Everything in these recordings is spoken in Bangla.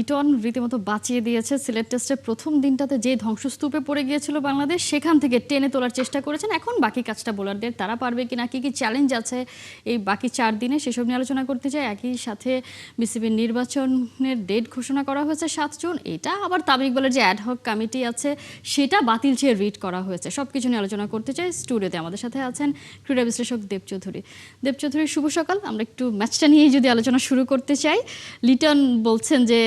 লিটন রীতিমতো বাঁচিয়ে দিয়েছে। সিলেট টেস্টের প্রথম দিনটাতে যে ধ্বংসস্তূপে পড়ে গিয়েছিল বাংলাদেশ, সেখান থেকে টেনে তোলার চেষ্টা করেছেন। এখন বাকি কাজটা বোলারদের, তারা পারবে কিনা, কি কি চ্যালেঞ্জ আছে এই বাকি 4 দিনে, সেসব নিয়ে আলোচনা করতে চাই। একই সাথে বিসিবির নির্বাচনের ডেট ঘোষণা করা হয়েছে 7 জুন। এটা আবার তামিম ইকবালের যে অ্যাডহক কমিটি আছে সেটা বাতিল চেয়ে রিট করা হয়েছে। সব কিছু নিয়ে আলোচনা করতে চাই। স্টুডিওতে আমাদের সাথে আছেন ক্রীড়া বিশ্লেষক দেব চৌধুরী। দেব চৌধুরী, শুভ সকাল। আমরা একটু ম্যাচটা নিয়েই যদি আলোচনা শুরু করতে চাই। লিটন বলছেন যে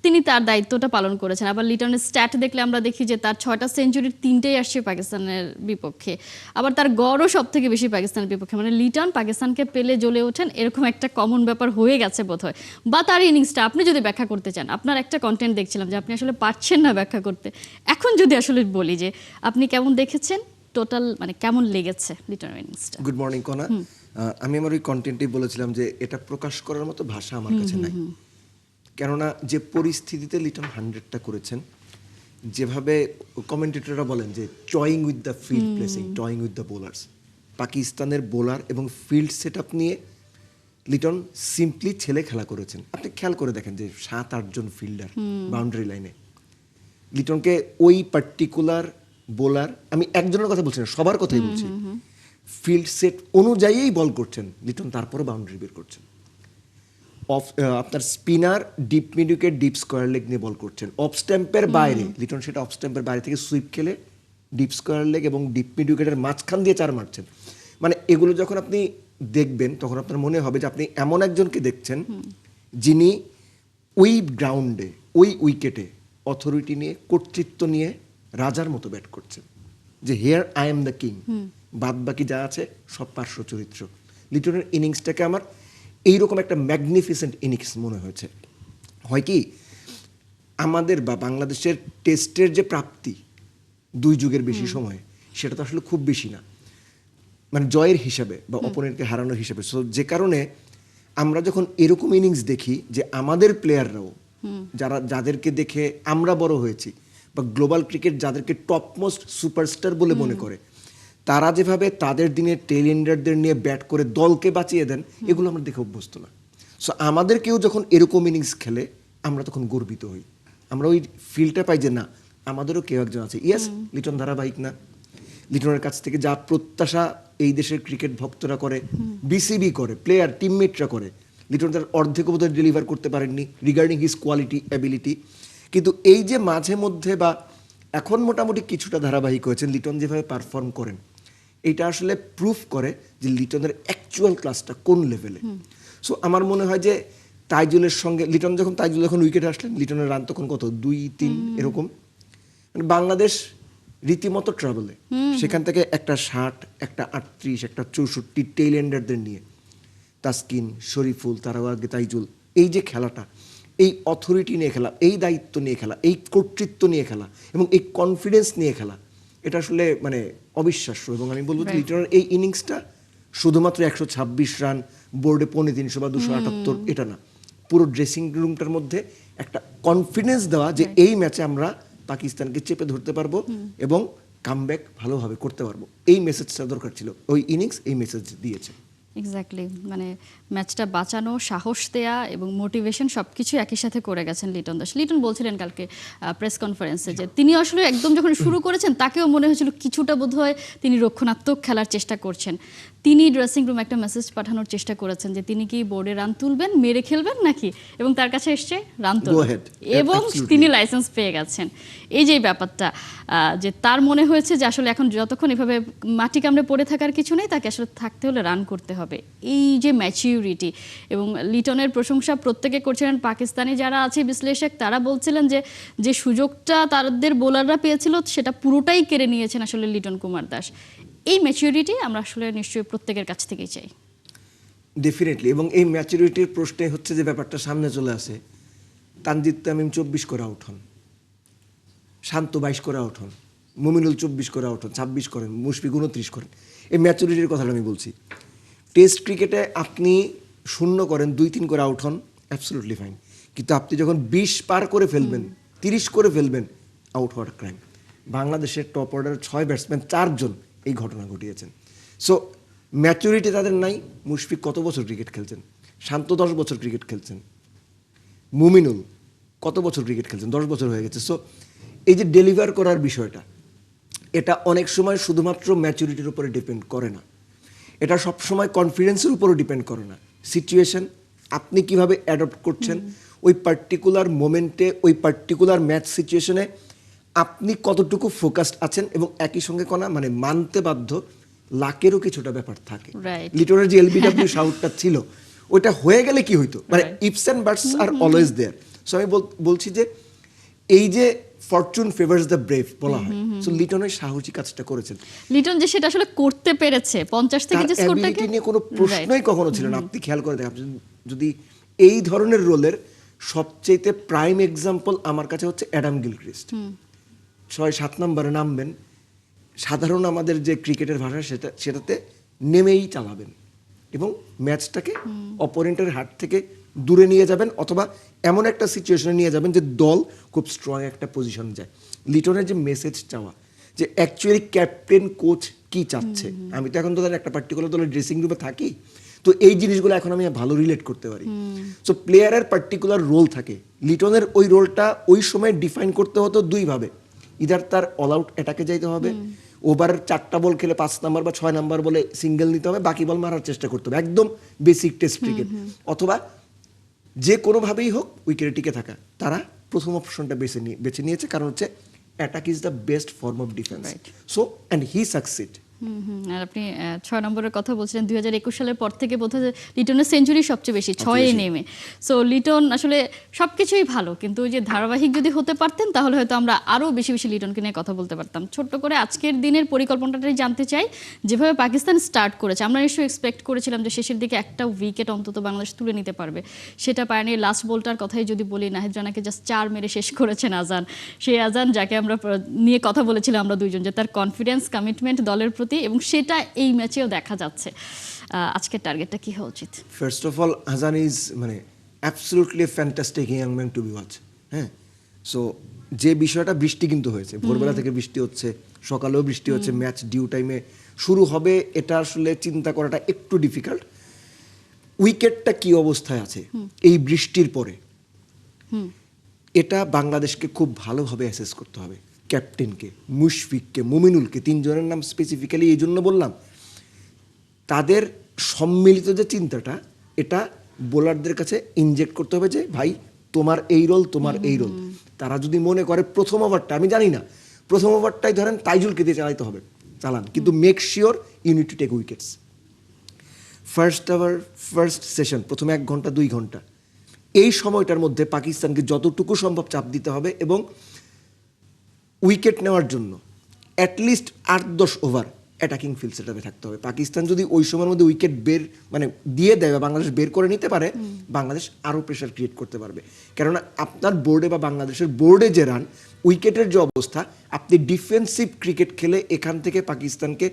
তিনি তার দায়িত্বটা পালন করেছেন। আবার লিটনের স্ট্যাট দেখলে আমরা দেখি যে তার 6টা সেঞ্চুরির 3টেই আসছে পাকিস্তানের বিপক্ষে। আবার তার গড়ও সব থেকে বেশি পাকিস্তানের বিপক্ষে। মানে লিটন পাকিস্তানকে পেলে জ্বলে ওঠেন, এরকম একটা কমন ব্যাপার হয়ে গেছে বোধহয়। বা তার ইনিংসটা আপনি যদি ব্যাখ্যা করতে চান, আপনার একটা কন্টেন্ট দেখছিলাম যে আপনি আসলে পারছেন না ব্যাখ্যা করতে। এখন যদি আসলে বলি যে আপনি কেমন দেখেছেন, টোটাল মানে কেমন লেগেছে লিটনের ইনিংসটা? গুড মর্নিং কোনা। আমি আমার ওই কন্টেন্টেই বলেছিলাম যে এটা প্রকাশ করার মতো ভাষা আমার কাছে নাই। কেননা যে পরিস্থিতিতে লিটন 100টা করেছেন, যেভাবে কমেন্টেটররা বলেন যে toying with the field placing, toying with the bowlers, পাকিস্তানের বোলার এবং ফিল্ড সেট আপ নিয়ে লিটন সিম্পলি ছেলে খেলা করেছেন। আপনি খেয়াল করে দেখেন যে 7-8 জন ফিল্ডার বাউন্ডারি লাইনে, লিটনকে ওই পার্টিকুলার বোলার, আমি একজনের কথা বলছি না, সবার কথাই বলছি, ফিল্ড সেট অনুযায়ীই বল করছেন লিটন, তারপরে বাউন্ডারি বের করছেন। আপনার spinner deep mid wicket, deep square leg নিয়ে বল করছেন। অফ স্ট্যাম্পের বাইরে লিটন সেটা অফ স্ট্যাম্পের বাইরে থেকে সুইপ খেলে ডিপ স্কোয়ার লেগ এবং ডিপ মিড উইকেটের মাঝখান দিয়ে 4 মারছেন। মানে এগুলো যখন আপনি দেখবেন তখন আপনার মনে হবে যে আপনি এমন একজনকে দেখছেন যিনি ওই গ্রাউন্ডে, ওই উইকেটে অথরিটি নিয়ে, কর্তৃত্ব নিয়ে রাজার মতো ব্যাট করছেন, যে here I am the king, বাদ বাকি যা আছে সব পার্শ্ব চরিত্র। লিটনের ইনিংসটাকে আমার এইরকম একটা ম্যাগনিফিসেন্ট ইনিংস মনে হয়েছে। হয় কি, আমাদের বা বাংলাদেশের টেস্টের যে প্রাপ্তি 2 যুগের বেশি সময়ে, সেটা তো আসলে খুব বেশি না, মানে জয়ের হিসাবে বা অপোনেন্টকে হারানোর হিসাবে। সো যে কারণে আমরা যখন এরকম ইনিংস দেখি, যে আমাদের প্লেয়াররাও, যাদেরকে দেখে আমরা বড় হয়েছি, বা গ্লোবাল ক্রিকেট যাদেরকে টপমোস্ট সুপারস্টার বলে মনে করে, তারা যেভাবে তাদের দিনে টেল এন্ডারদের নিয়ে ব্যাট করে দলকে বাঁচিয়ে দেন, এগুলো আমরা দেখে অভ্যস্ত না। সো আমাদের কেউ যখন এরকম ইনিংস খেলে, আমরা তখন গর্বিত হই। আমরা ওই ফিলটা পাই যে না, আমাদেরও কেউ একজন আছে। ইয়েস, লিটন ধারাবাহিক না, লিটনের কাছ থেকে যা প্রত্যাশা এই দেশের ক্রিকেট ভক্তরা করে, বিসিবি করে, প্লেয়ার টিমমেটরা করে, লিটন তার অর্ধেক বোধহয় ডেলিভার করতে পারেননি রিগার্ডিং হিজ কোয়ালিটি, অ্যাবিলিটি। কিন্তু এই যে মাঝে মধ্যে বা এখন মোটামুটি কিছুটা ধারাবাহিক হয়েছে, লিটন যেভাবে পারফর্ম করেন, এটা আসলে প্রুফ করে যে লিটনের অ্যাকচুয়াল ক্লাসটা কোন লেভেলে। সো আমার মনে হয় যে তাইজুলের সঙ্গে লিটন যখন উইকেটে আসলেন, লিটনের রান তখন কত 2-3 এরকম, মানে বাংলাদেশ রীতিমতো ট্রাবলে। সেখান থেকে একটা 60, একটা 38, একটা 64 টেইল এন্ডারদের নিয়ে তাসকিন, শরীফুল, তারাও আগে তাইজুল, এই যে খেলাটা, এই অথরিটি নিয়ে খেলা, এই দায়িত্ব নিয়ে খেলা, এই কর্তৃত্ব নিয়ে খেলা এবং এই কনফিডেন্স নিয়ে খেলা, এটা আসলে মানে অবিশ্বাস্য। এবং আমি বলবো লিটনের এই ইনিংসটা শুধুমাত্র 126 রান, বোর্ডে 350 বা 278, এটা না, পুরো ড্রেসিং রুমটার মধ্যে একটা কনফিডেন্স দেওয়া যে এই ম্যাচে আমরা পাকিস্তানকে চেপে ধরতে পারবো এবং কামব্যাক ভালোভাবে করতে পারবো। এই মেসেজটা দরকার ছিল, ওই ইনিংস এই মেসেজ দিয়েছে। এক্স্যাক্টলি, মানে ম্যাচটা বাঁচানো, সাহস দেয়া এবং মোটিভেশন সবকিছু একই সাথে করে গেছেন লিটন দাস। লিটন বলছিলেন কালকে প্রেস কনফারেন্সে যে তিনি আসলে একদম যখন শুরু করেছেন, তাকেও মনে হয়েছিল কিছুটা বোধহয় তিনি রক্ষণাত্মক খেলার চেষ্টা করছেন। তিনি ড্রেসিং রুমে একটা মেসেজ পাঠানোর চেষ্টা করেছেন যে তিনি কি বোর্ডে রান তুলবেন, মেরে খেলবেন নাকি, এবং তার কাছে এসছে রান তুলবেন এবং তিনি লাইসেন্স পেয়ে গেছেন। এই যে ব্যাপারটা, যে তার মনে হয়েছে যে আসলে এখন যতক্ষণ এভাবে মাটি কামড়ে পড়ে থাকার কিছু নেই, তাকে আসলে থাকতে হলে রান করতে হবে। এই যে ম্যাচিউরিটি, এবং লিটনের প্রশংসা প্রত্যেকে করছিলেন। পাকিস্তানি যারা আছে বিশ্লেষক, তারা বলছিলেন যে যে সুযোগটা তাদের বোলাররা পেয়েছিল, সেটা পুরোটাই কেড়ে নিয়েছেন আসলে লিটন কুমার দাস। এই ম্যাচিউরিটি আমরা আসলে নিশ্চয়ই প্রত্যেকের কাছ থেকেই চাই, ডেফিনেটলি। এবং এই ম্যাচুরিটির প্রশ্নে হচ্ছে যে ব্যাপারটা সামনে চলে আসে, তানজিদ তামিম 24 করে আউট হন, শান্ত 22 করে আউট হন, মুমিনুল 24 করে আউট হন, 26 করেন, মুশফিক 29 করেন। এই ম্যাচুরিটির কথাটা আমি বলছি। টেস্ট ক্রিকেটে আপনি 0 করেন, 2-3 করে আউট হন, অ্যাবসলিউটলি ফাইন। কিন্তু আপনি যখন 20 পার করে ফেলবেন, 30 করে ফেলবেন, আউট হওয়ার ক্রাইম। বাংলাদেশের টপ অর্ডার 6 ব্যাটসম্যান 4 জন এই ঘটনা ঘটিয়েছেন। সো ম্যাচুরিটি তাদের নাই। মুশফিক কত বছর ক্রিকেট খেলছেন, শান্ত 10 বছর ক্রিকেট খেলছেন, মুমিনুল কত বছর ক্রিকেট খেলছেন, 10 বছর হয়ে গেছে। সো এই যে ডেলিভার করার বিষয়টা, এটা অনেক সময় শুধুমাত্র ম্যাচুরিটির উপরে ডিপেন্ড করে না, এটা সবসময় কনফিডেন্সের উপরও ডিপেন্ড করে না। সিচুয়েশন, আপনি কিভাবে অ্যাডপ্ট করছেন ওই পার্টিকুলার মোমেন্টে, ওই পার্টিকুলার ম্যাচ সিচুয়েশনে আপনি কতটুকু ফোকাসড আছেন, এবং একই সঙ্গে মানে মানতে বাধ্য লাকেরও কিছুটা ব্যাপার থাকে। Right. লিটনের যে এলবিডব্লিউ শাউটটা ছিল, ওইটা হয়ে গেলে কি হইতো, মানে ifs and buts are always there. So আমি বলছি যে এই যে ফরচুন ফেভার্স দ্য ব্রেভ বলা হয়, সো লিটনের সাহসী কাজটা করেছেন। লিটন যে সেটা আসলে করতে পেরেছে 50 থেকে যে তার স্কোরটাকে, ability নিয়ে কোনো প্রশ্নই কখনো ছিল না। আপনি খেয়াল করে দেখেন, যদি এই ধরনের রোলের সবচেয়ে প্রাইম এক্সাম্পল আমার কাছে হচ্ছে অ্যাডাম গিলক্রিস্ট। 6-7 নম্বরে নামবেন, সাধারণ আমাদের যে ক্রিকেটের ভাষা সেটাতে নেমেই চালাবেন এবং ম্যাচটাকে অপোনেন্টের হাত থেকে দূরে নিয়ে যাবেন, অথবা এমন একটা সিচুয়েশনে নিয়ে যাবেন যে দল খুব স্ট্রং একটা পজিশন যায়। লিটনের যে মেসেজ চাওয়া, যে অ্যাকচুয়ালি ক্যাপ্টেন কোচ কি চাচ্ছে, আমি তো এখন তো একটা পার্টিকুলার দলের ড্রেসিং রুমে থাকি, তো এই জিনিসগুলো এখন আমি ভালো রিলেট করতে পারি। সো প্লেয়ারের পার্টিকুলার রোল থাকে, লিটনের ওই রোলটা ওই সময় ডিফাইন করতে হতো দুইভাবে, ইদার তার অল আউট অ্যাটাকে যাইতে হবে, ওভারের 4টা বল খেলে 5 নাম্বার বা 6 নাম্বার বলে সিঙ্গেল নিতে হবে, বাকি বল মারার চেষ্টা করতে হবে, একদম বেসিক টেস্ট ক্রিকেট, অথবা যে কোনোভাবেই হোক উইকেটে টিকে থাকা। তারা প্রথম অপশনটা বেছে নিয়েছে, কারণ হচ্ছে attack is the best form of defence. So and he succeed. আর আপনি 6 নম্বরের কথা বলছিলেন, 2021 সালের পর থেকে বোধ হয় লিটনের সেঞ্চুরি সবচেয়ে বেশি, 6-এ নেমে। সো লিটন আসলে সবকিছুই ভালো, কিন্তু ওই যে ধারাবাহিক যদি হতে পারতেন তাহলে হয়তো আমরা আরও বেশি বেশি লিটনকে নিয়ে কথা বলতে পারতাম। ছোট্ট করে আজকের দিনের পরিকল্পনাটাই জানতে চাই, যেভাবে পাকিস্তান স্টার্ট করেছে, আমরা নিশ্চয়ই এক্সপেক্ট করেছিলাম যে শেষের দিকে একটা উইকেট অন্তত বাংলাদেশ তুলে নিতে পারবে, সেটা পায়নি। লাস্ট বলটার কথাই যদি বলি, নাহিদ রানাকে জাস্ট 4 মেরে শেষ করেছেন আজান, সেই আজান যাকে আমরা নিয়ে কথা বলেছিলাম আমরা দুইজন, যে তার কনফিডেন্স, কমিটমেন্ট দলের প্রতি, এবং সেটা এই ম্যাচেও দেখা যাচ্ছে। আজকের টার্গেটটা কি হওয়া উচিত? First of all, Azan is absolutely fantastic young man to be watch. হ্যাঁ, সো যে বিষয়টা, বৃষ্টি কিন্তু হয়েছে, ভোরবেলা থেকে বৃষ্টি হচ্ছে, সকালেও বৃষ্টি হচ্ছে, ম্যাচ ডিউ টাইমে শুরু হবে, এটা আসলে চিন্তা করাটা একটু ডিফিকাল্ট। উইকেটটা কি অবস্থায় আছে এই বৃষ্টির পরে, এটা বাংলাদেশকে খুব ভালোভাবে অ্যাসেস করতে হবে। ক্যাপ্টেনকে, মুশফিককে, মুমিনুলকে, 3 জনের নাম স্পেসিফিক্যালি এই জন্য বললাম, তাদের সম্মিলিত যে চিন্তাটা, এটা বোলারদের কাছে ইনজেক্ট করতে হবে যে ভাই তোমার এই রোল, তোমার এই রোল। তারা যদি মনে করে প্রথম ওভারটা, আমি জানি না, প্রথম ওভারটাই ধরেন তাইজুলকে দিয়ে চালাইতে হবে, চালান, কিন্তু make sure you need to take wickets. First over, first session, প্রথমে 1 ঘন্টা 2 ঘন্টা, এই সময়টার মধ্যে পাকিস্তানকে যতটুকু সম্ভব চাপ দিতে হবে, এবং উইকেট নেওয়ার জন্য অ্যাটলিস্ট 8-10 ওভার অ্যাটাকিং ফিল্ড সেটআপে থাকতে হবে। পাকিস্তান যদি ওই সময়ের মধ্যে উইকেট দিয়ে দেয় বা বাংলাদেশ বের করে নিতে পারে, বাংলাদেশ আরও প্রেশার ক্রিয়েট করতে পারবে। কেননা আপনার বোর্ডে বা বাংলাদেশের বোর্ডে যে রান, উইকেটের যে অবস্থা, আপনি ডিফেন্সিভ ক্রিকেট খেলে এখান থেকে পাকিস্তানকে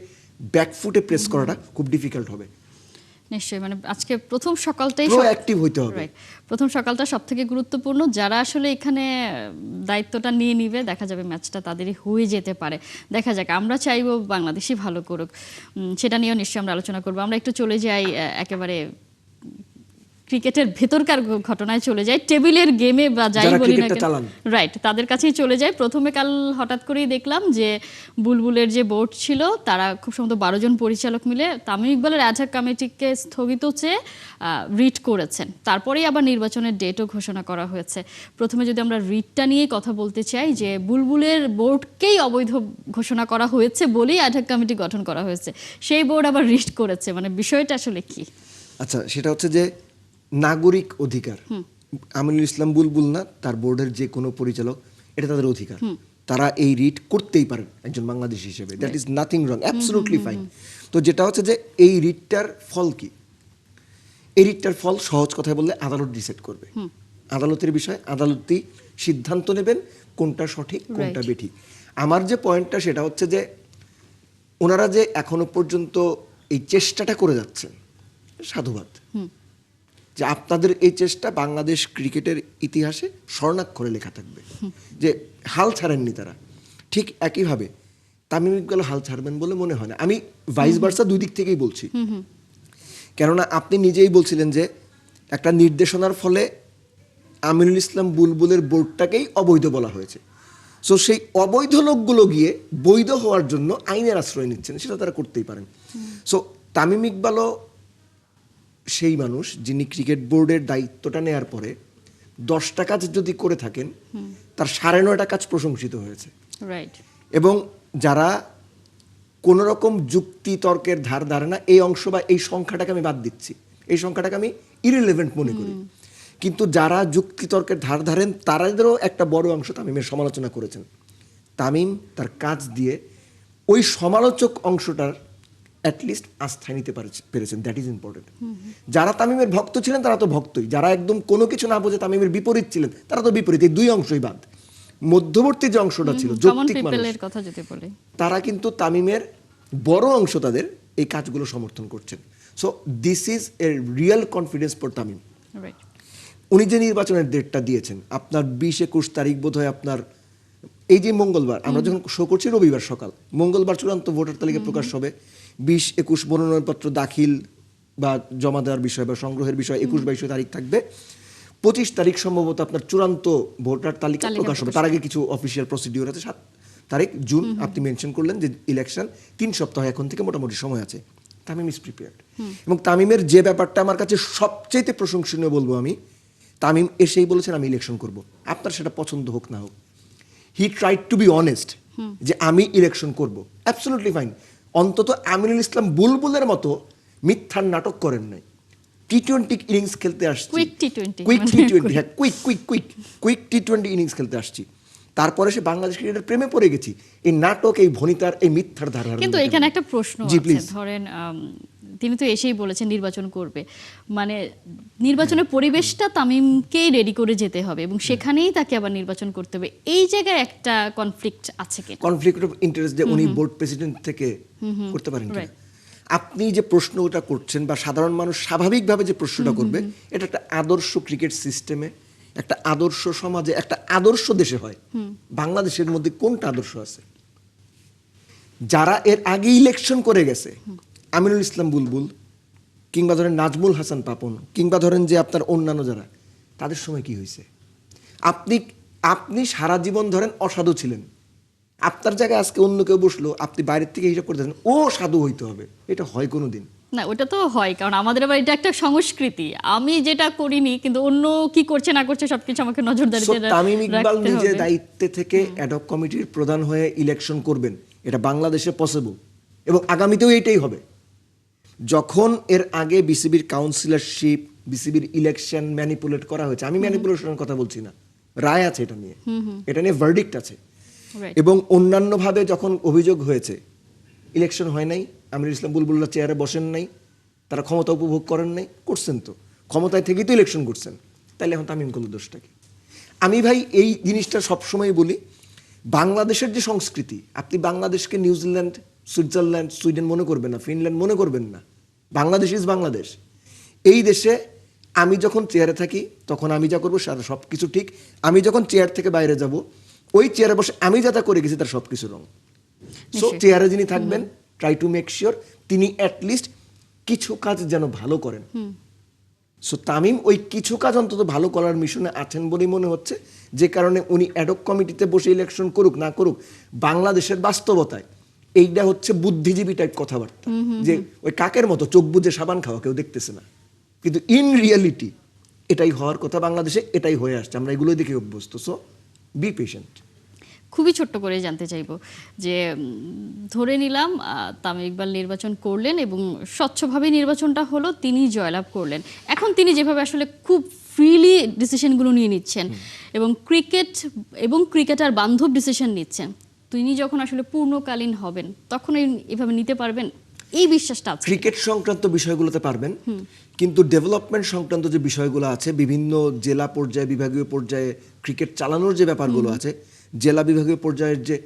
ব্যাকফুটে প্রেস করাটা খুব ডিফিকাল্ট হবে। নিশ্চয়ই, আজকে প্রথম সকালটাই প্রোঅ্যাক্টিভ হইতে হবে। প্রথম সকালটা সবথেকে গুরুত্বপূর্ণ। যারা আসলে এখানে দায়িত্বটা নিয়ে নিবে, দেখা যাবে ম্যাচটা তাদেরই হয়ে যেতে পারে। দেখা যাক, আমরা চাইবো বাংলাদেশই ভালো করুক, সেটা নিয়েও নিশ্চয়ই আমরা আলোচনা করবো। আমরা একটু চলে যাই একেবারে ক্রিকেটের ভেতরকার ঘটনায় চলে যায়, টেবিলের গেমে বা যাই বলি না কেন, রাইট, তাদের কাছেই চলে যায়। প্রথমে কাল হঠাৎ করেই দেখলাম যে বুলবুলের যে বোর্ড ছিল, তারা খুব সম্ভবত 12 জন পরিচালক মিলে তামিম ইকবালের অ্যাডহক কমিটিকে স্থগিত চেয়ে রিট করেছেন। তারপরেই আবার নির্বাচনের ডেটও ঘোষণা করা হয়েছে। প্রথমে যদি আমরা রিটটা নিয়ে কথা বলতে চাই, যে বুলবুলের বোর্ডকেই অবৈধ ঘোষণা করা হয়েছে বলেই অ্যাডহক কমিটি গঠন করা হয়েছে, সেই বোর্ড আবার রিট করেছে, বিষয়টা আসলে কি? আচ্ছা, সেটা হচ্ছে যে নাগরিক অধিকার, আমিনুল ইসলাম বুলবুল না, তার বোর্ডের যে কোনো পরিচালক, এটা তাদের অধিকার, তারা এই রিট করতেই পারেন একজন বাংলাদেশী হিসেবে, that is nothing wrong, absolutely fine. তো যেটা হচ্ছে যে এই রিটটার ফল কি, এই রিটটার ফল সহজ কথায় বললে আদালত ডিসাইড করবে, আদালতের বিষয়, আদালতই সিদ্ধান্ত নেবেন কোনটা সঠিক কোনটা বেঠিক। আমার যে পয়েন্টটা সেটা হচ্ছে যে ওনারা যে এখনো পর্যন্ত এই চেষ্টাটা করে যাচ্ছেন, সাধুবাদ, যে আপনাদের এই চেষ্টা বাংলাদেশ ক্রিকেটের ইতিহাসে স্বর্ণাক্ষরে লেখা থাকবে, যে হাল ছাড়েননি তারা। ঠিক একইভাবে তামিম ইকবাল হাল ছাড়বেন বলে মনে হয় না। আমি ভাইস ভার্সা দুই দিক থেকেই বলছি, কেননা আপনি নিজেই বলছিলেন যে একটা নির্দেশনার ফলে আমিনুল ইসলাম বুলবুলের বোর্ডটাকেই অবৈধ বলা হয়েছে। সো সেই অবৈধ লোকগুলো গিয়ে বৈধ হওয়ার জন্য আইনের আশ্রয় নিচ্ছেন, সেটা তারা করতেই পারেন। সো তামিম ইকবালও সেই মানুষ যিনি ক্রিকেট বোর্ডের দায়িত্বটা নেওয়ার পরে 10টা কাজ যদি করে থাকেন, তার 9.5টা কাজ প্রশংসিত হয়েছে। রাইট। এবং যারা কোনো রকম যুক্তি তর্কের ধার ধারে না, এই অংশ বা এই সংখ্যাটাকে আমি বাদ দিচ্ছি, এই সংখ্যাটাকে আমি ইরিলেভেন্ট মনে করি, কিন্তু যারা যুক্তি তর্কের ধার ধারেন তারাদেরও একটা বড় অংশ তামিমের সমালোচনা করেছেন। তামিম তার কাজ দিয়ে ওই সমালোচক অংশটার অ্যাটলিস্ট আস্থায় নিতে পেরেছেন, দ্যাট ইজ ইম্পর্টেন্ট। যারা তামিমের ভক্ত ছিলেন তারা তো ভক্তই, যারা একদম কোনো কিছু না বুঝে তামিমের বিপরীত ছিলেন তারা তো বিপরীত, এই দুই অংশই বাদ। মধ্যবর্তী যে অংশটা ছিল যৌক্তিক মানুষ, কথা যদি বলি, তারা কিন্তু তামিমের বড় অংশ তাদের এই কাজগুলো সমর্থন করছেন। So this is a real confidence for Tamim. Right. উনি যে নির্বাচনের ডেটটা দিয়েছেন আপনার 20-21 তারিখ বোধ হয়, আপনার এই যে মঙ্গলবার, আমরা যখন শো করছি রবিবার সকাল, মঙ্গলবার চূড়ান্ত ভোটার তালিকা প্রকাশ হবে, 20-21 মনোনয়নপত্র দাখিল বা জমা দেওয়ার বিষয় বা সংগ্রহের বিষয় 21-22 তারিখ থাকবে, 25 তারিখ সম্ভবত আপনার চূড়ান্ত ভোটার তালিকা প্রকাশ হবে। তার আগে কিছু অফিসিয়াল প্রসিডিউর আছে, 7 তারিখ জুন আপনি মেনশন করলেন যে ইলেকশন 3 সপ্তাহ এখন থেকে মোটামুটি সময় আছে। Tamim is prepared. এবং তামিমের যে ব্যাপারটা আমার কাছে সবচেয়ে প্রশংসনীয় বলবো আমি, তামিম এসেই বলেছেন আমি ইলেকশন করব, আপনার সেটা পছন্দ হোক না হোক। He tried to be honest যে আমি ইলেকশন করব, অ্যাবসলিউটলি ফাইন। অন্তত আমিনুল ইসলাম বুলবুলের মতো মিথ্যার নাটক করেন নাই। টি-20 ইনিংস খেলতে আসছি, কুইক টি-20, হ্যাঁ, কুইক টি-20 ইনিংস খেলতে আসছি, তারপরে সে বাংলাদেশ ক্রিকেটের প্রেমে পড়ে গেছি। এই নাটক, এই ভনিতার, এই মিথ্যার ধারা। কিন্তু এখানে একটা প্রশ্ন জি, আছে, প্লিজ। ধরেন তিনি তো এসেই বলেছেন নির্বাচন করবে, মানে নির্বাচনের পরিবেশটা তামিমকেই রেডি করে যেতে হবে এবং সেখানেই তাকে আবার নির্বাচন করতে হবে। এই জায়গায় একটা কনফ্লিক্ট আছে কি? কনফ্লিক্ট অফ ইন্টারেস্ট যে উনি বোর্ড প্রেসিডেন্ট থেকে করতে পারেন কিনা। আপনি যে প্রশ্নটা করছেন বা সাধারণ মানুষ স্বাভাবিকভাবে যে প্রশ্নটা করবে, এটা একটা আদর্শ ক্রিকেট সিস্টেমে, একটা আদর্শ সমাজে, একটা আদর্শ দেশে হয়। বাংলাদেশের মধ্যে কোনটা আদর্শ আছে? যারা এর আগে ইলেকশন করে গেছে, আমিনুল ইসলাম বুলবুল কিংবা ধরেন নাজমুল হাসান পাপন কিংবা ধরেন যে আপনার অন্যান্য যারা, তাদের সময় কি হয়েছে? আপনি সারা জীবন ধরেন অসাধু ছিলেন, আপনার জায়গায় আজকে অন্য কেউ বসলো, আপনি বাইরের থেকে হিসাব করতেছেন ও সাধু হইতে হবে, এটা হয় কোনোদিন না? ওটা তো হয়, কারণ আমাদের আবার এটা একটা সংস্কৃতি, আমি যেটা করিনি কিন্তু অন্য কি করছে না করছে সবকিছু আমাকে নজরদারিতে রাখতে হবে। তামিম ইকবাল নিজে দায়িত্বে থেকে অ্যাডহক কমিটির প্রধান হয়ে ইলেকশন করবেন, এটা বাংলাদেশে পসিবল এবং আগামীতেও এইটাই হবে। যখন এর আগে বিসিবির কাউন্সিলরশিপ, বিসিবির ইলেকশন ম্যানিপুলেট করা হয়েছে, আমি ম্যানিপুলেশনের কথা বলছি না, রায় আছে এটা নিয়ে ভার্ডিক্ট আছে, এবং অন্যান্যভাবে যখন অভিযোগ হয়েছে ইলেকশন হয় নাই, আমিনুল ইসলাম বুলবুল্লাহ চেয়ারে বসেন নাই, তারা ক্ষমতা উপভোগ করেন নাই, করছেন তো, ক্ষমতায় থেকেই তো ইলেকশন করছেন, তাইলে এখন তামিম ইকবালের দোষটা কি? আমি ভাই এই জিনিসটা সবসময় বলি, বাংলাদেশের যে সংস্কৃতি, আপনি বাংলাদেশকে নিউজিল্যান্ড, সুইজারল্যান্ড, সুইডেন মনে করবেন না, ফিনল্যান্ড মনে করবেন না, বাংলাদেশ ইজ বাংলাদেশ। এই দেশে আমি যখন চেয়ারে থাকি তখন আমি যা করবো সারা সব কিছু ঠিক, আমি যখন চেয়ার থেকে বাইরে যাব ওই চেয়ারে বসে আমি যা করে গেছি তার সব কিছু রং। সো চেয়ারে যিনি থাকবেন, ট্রাই টু মেক শিওর তিনি অ্যাটলিস্ট কিছু কাজ যেন ভালো করেন। সো তামিম ওই কিছু কাজ অন্তত ভালো করার মিশনে আছেন বলেই মনে হচ্ছে, যে কারণে উনি অ্যাডহক কমিটিতে বসে ইলেকশন করুক না করুক, বাংলাদেশের বাস্তবতায় এইটা হচ্ছে বুদ্ধিজীবী টাইপ কথাবার্তা, যে ওই কাকের মতো চোখ বুজে সাবান খাওয়া কেউ দেখতেছে না, কিন্তু ইন রিয়ালিটি এটাই হওয়ার কথা, বাংলাদেশে এটাই হয়ে আসছে, আমরা এগুলোই দেখে অভ্যস্ত। So be patient. খুবই ছোট্ট করে জানতে চাইবো যে ধরে নিলাম তামিম ইকবাল নির্বাচন করলেন এবং স্বচ্ছভাবে নির্বাচনটা হলো, তিনি জয়লাভ করলেন, এখন তিনি যেভাবে আসলে খুব ফ্রিলি ডিসিশনগুলো নিয়ে নিচ্ছেন এবং ক্রিকেটার বান্ধব ডিসিশন নিচ্ছেন, তিনি যখন আসলে পূর্ণকালীন হবেন তখন এভাবে নিতে পারবেন, এই বিশ্বাসটা আছে? ক্রিকেট সংক্রান্ত বিষয়গুলোতে পারবেন, কিন্তু ডেভেলপমেন্ট সংক্রান্ত যে বিষয়গুলো আছে, বিভিন্ন জেলা পর্যায়ে, বিভাগীয় পর্যায়ে ক্রিকেট চালানোর যে ব্যাপারগুলো আছে, জেলা বিভাগীয় পর্যায়ের যে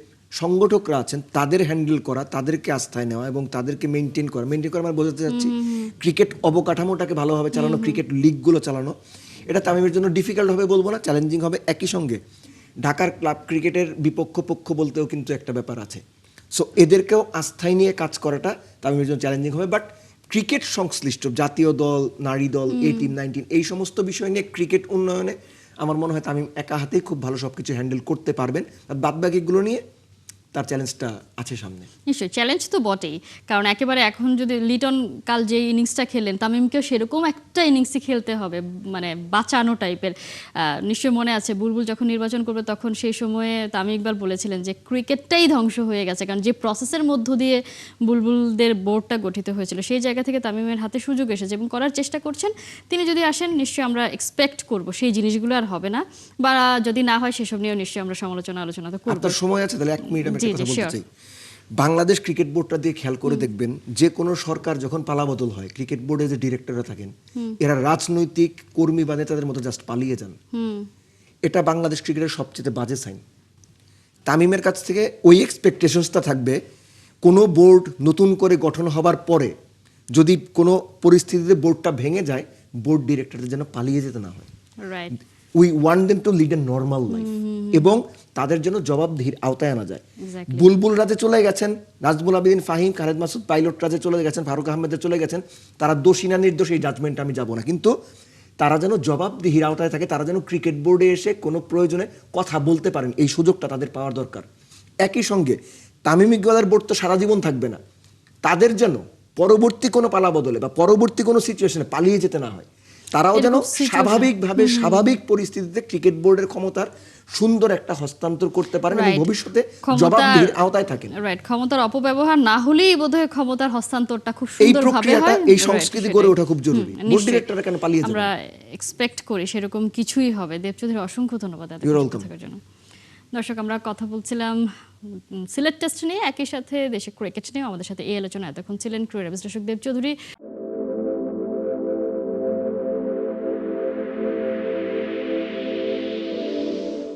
সংগঠকরা আছেন তাদের হ্যান্ডেল করা, তাদেরকে আস্থায় নেওয়া এবং তাদেরকে মেনটেন করা মানে বোঝাতে চাচ্ছি ক্রিকেট অবকাঠামোটাকে ভালোভাবে চালানো, ক্রিকেট লিগগুলো চালানো, এটা তামিমের জন্য ডিফিকাল্ট হবে বলবো না, চ্যালেঞ্জিং হবে। একই সঙ্গে ঢাকার ক্লাব ক্রিকেটের বিপক্ষ পক্ষ বলতেও কিন্তু একটা ব্যাপার আছে, সো এদেরকেও আস্থায় নিয়ে কাজ করাটা তামিমের জন্য চ্যালেঞ্জিং হবে। বাট ক্রিকেট সংশ্লিষ্ট জাতীয় দল, নারী দল, 18, 19 এই সমস্ত বিষয় নিয়ে ক্রিকেট উন্নয়নে আমার মনে হয় তামিম একা হাতেই খুব ভালো সবকিছু হ্যান্ডেল করতে পারবেন, আর বাদবাকিগুলো নিয়ে তার চ্যালেঞ্জটা আছে সামনে। নিশ্চয়ই চ্যালেঞ্জ তো বটেই, কারণ একেবারে এখন যদি লিটন কাল যে ইনিংসটা খেললেন তামিমকেও সেরকম একটা ইনিংসই খেলতে হবে, মানে বাঁচানো টাইপের। নিশ্চয়ই মনে আছে বুলবুল যখন নির্বাচন করবে তখন সেই সময়ে তামিম ইকবাল বলেছিলেন যে ক্রিকেটটাই ধ্বংস হয়ে গেছে, কারণ যে প্রসেসের মধ্য দিয়ে বুলবুলদের বোর্ডটা গঠিত হয়েছিল সেই জায়গা থেকে তামিমের হাতে সুযোগ এসেছে এবং করার চেষ্টা করছেন। তিনি যদি আসেন নিশ্চয়ই আমরা এক্সপেক্ট করব সেই জিনিসগুলো আর হবে না, বা যদি না হয় সেসব নিয়েও নিশ্চয়ই আমরা আলোচনা তো করব। আপনার সময় আছে তাহলে 1 মিনিট আমি জি, একটা কথা জি, বলতে sure. চাই। বাংলাদেশ ক্রিকেট বোর্ডটা দিয়ে খেয়াল করে দেখবেন, যে কোনো সরকার যখন পালাবদল হয়, ক্রিকেট বোর্ডে যে ডিরেক্টররা থাকেন এরা রাজনৈতিক কর্মী বা নেতাদের মতো জাস্ট পালিয়ে যান। এটা বাংলাদেশ ক্রিকেটের সবচেয়ে বাজে সাইন। তামিমের কাছ থেকে ওই এক্সপেকটেশনসটা থাকবে, কোনো বোর্ড নতুন করে গঠন হবার পরে যদি কোনো পরিস্থিতিতে বোর্ডটা ভেঙে যায়, বোর্ড ডিরেক্টরদের যেন পালিয়ে যেতে না হয়। Right. We want them to lead a normal life, এবং তাদের জন্য জবাবদিহির আওতায় আনা যায়। Exactly. বুলবুল রাজে চলে গেছেন, নাজমুল আবেদিন ফাহিম, খালেদ মাসুদ পাইলট রাজে চলে গেছেন, ফারুক আহমেদে চলে গেছেন, তারা দোষী না নির্দোষ এই জাজমেন্ট আমি যাব না, কিন্তু তারা যেন জবাবদিহির আওতায় থাকে, তারা যেন ক্রিকেট বোর্ডে এসে কোনো প্রয়োজনে কথা বলতে পারেন, এই সুযোগটা তাদের পাওয়ার দরকার। একই সঙ্গে তামিম ইকবালের বোর্ড তো সারা জীবন থাকবে না, তাদের যেন পরবর্তী কোনো পালা বদলে বা পরবর্তী কোনো সিচুয়েশনে পালিয়ে যেতে না হয়, তারাও যেন এরকম situation- স্বাভাবিকভাবে স্বাভাবিক পরিস্থিতিতে ক্রিকেট বোর্ডের ক্ষমতার সুন্দর একটা হস্তান্তর করতে পারেন এবং Right. ভবিষ্যতে ক্ষমতার- জবাবদিহির আওতায় থাকেন। রাইট, ক্ষমতার অপব্যবহার না হলেই বোধহয় ক্ষমতার হস্তান্তরটা খুব এই সুন্দরভাবে প্রক্রিয়াটা, হয়। এই সংস্কৃতি গড়ে ওঠা খুব জরুরি। বোর্ড ডিরেক্টররা কেন পালিয়ে যাবে? আমরা এক্সপেক্ট করি সেরকম কিছুই হবে। দেব চৌধুরী অসংখ্য ধন্যবাদ এত You're কিছু welcome. থাকার জন্য। দর্শক, আমরা কথা বলছিলাম সিলেট টেস্ট নিয়ে, একই সাথে দেশে ক্রিকেট নিয়ে। আমাদের সাথে এই আলোচনা এতক্ষণ ছিলেন ক্রীড়া বিশ্লেষক দেব চৌধুরী।